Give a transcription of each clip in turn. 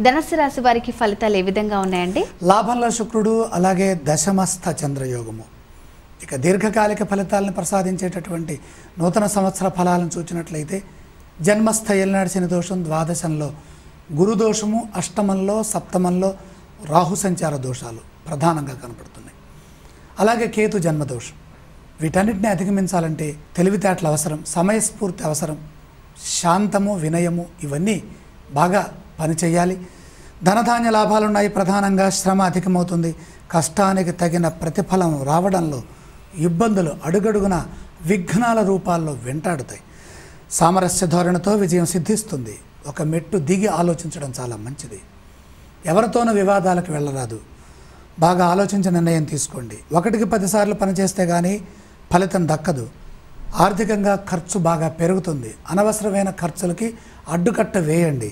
ధనుసు రాశి వారికి ఫలితాలు ఏ విధంగా ఉన్నాయండి? లాభంలో శుక్రుడు, అలాగే దశమస్థ చంద్రయోగము. ఇక దీర్ఘకాలిక ఫలితాలను ప్రసాదించేటటువంటి నూతన సంవత్సర ఫలాలను చూచినట్లయితే జన్మస్థ ఏలినాటి శని దోషం, ద్వాదశంలో గురుదోషము, అష్టమంలో సప్తమంలో రాహు సంచార దోషాలు ప్రధానంగా కనపడుతున్నాయి. అలాగే కేతు జన్మదోషం. వీటన్నిటిని అధిగమించాలంటే తెలివితేటలు అవసరం, సమయస్ఫూర్తి అవసరం, శాంతము, వినయము ఇవన్నీ బాగా పనిచేయాలి. ధనధాన్య లాభాలున్నాయి. ప్రధానంగా శ్రమ అధికమవుతుంది. కష్టానికి తగిన ప్రతిఫలం రావడంలో ఇబ్బందులు అడుగడుగున విఘ్నాల రూపాల్లో వెంటాడుతాయి. సామరస్య ధోరణితో విజయం సిద్ధిస్తుంది. ఒక మెట్టు దిగి ఆలోచించడం చాలా మంచిది. ఎవరితోనూ వివాదాలకు వెళ్ళరాదు. బాగా ఆలోచించి నిర్ణయం తీసుకోండి. 1కి 10 సార్లు పనిచేస్తే కానీ ఫలితం దక్కదు. ఆర్థికంగా ఖర్చు బాగా పెరుగుతుంది. అనవసరమైన ఖర్చులకి అడ్డుకట్ట వేయండి.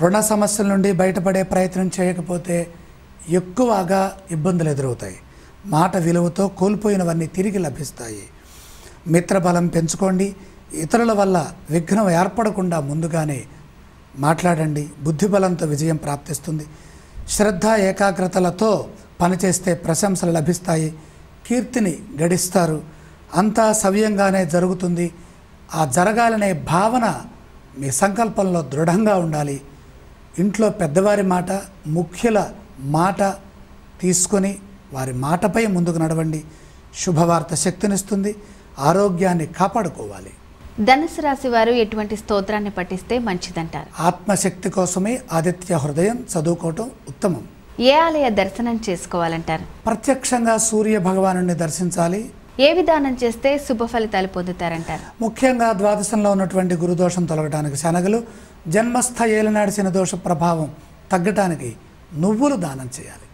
రుణ సమస్యల నుండి బయటపడే ప్రయత్నం చేయకపోతే ఎక్కువగా ఇబ్బందులు ఎదురవుతాయి. మాట విలువతో కోల్పోయినవన్నీ తిరిగి లభిస్తాయి. మిత్రబలం పెంచుకోండి. ఇతరుల వల్ల విఘ్నం ఏర్పడకుండా ముందుగానే మాట్లాడండి. బుద్ధిబలంతో విజయం ప్రాప్తిస్తుంది. శ్రద్ధ ఏకాగ్రతలతో పనిచేస్తే ప్రశంసలు లభిస్తాయి. కీర్తిని గడిస్తారు. అంతా సవ్యంగానే జరుగుతుంది. ఆ జరగాలనే భావన మీ సంకల్పంలో దృఢంగా ఉండాలి. ఇంట్లో పెద్దవారి మాట, ముఖ్యుల మాట తీసుకొని వారి మాటపై ముందుకు నడవండి. శుభవార్త శక్తినిస్తుంది. ఆరోగ్యాన్ని కాపాడుకోవాలి. ధనుసు రాశి వారు ఎటువంటి స్తోత్రాన్ని పఠిస్తే మంచిదంటారు? ఆత్మశక్తి కోసమే ఆదిత్య హృదయం చదువుకోవటం ఉత్తమం. ఏ ఆలయ దర్శనం చేసుకోవాలంటారు? ప్రత్యక్షంగా సూర్య భగవాను దర్శించాలి. ఏ విధానం చేస్తే శుభ ఫలితాలు పొందుతారంటారు? ముఖ్యంగా ద్వాదశంలో ఉన్నటువంటి గురుదోషం తొలగడానికి శనగలు, జన్మస్థ ఏలినాటి శని దోష ప్రభావం తగ్గటానికి నువ్వులు దానం చేయాలి.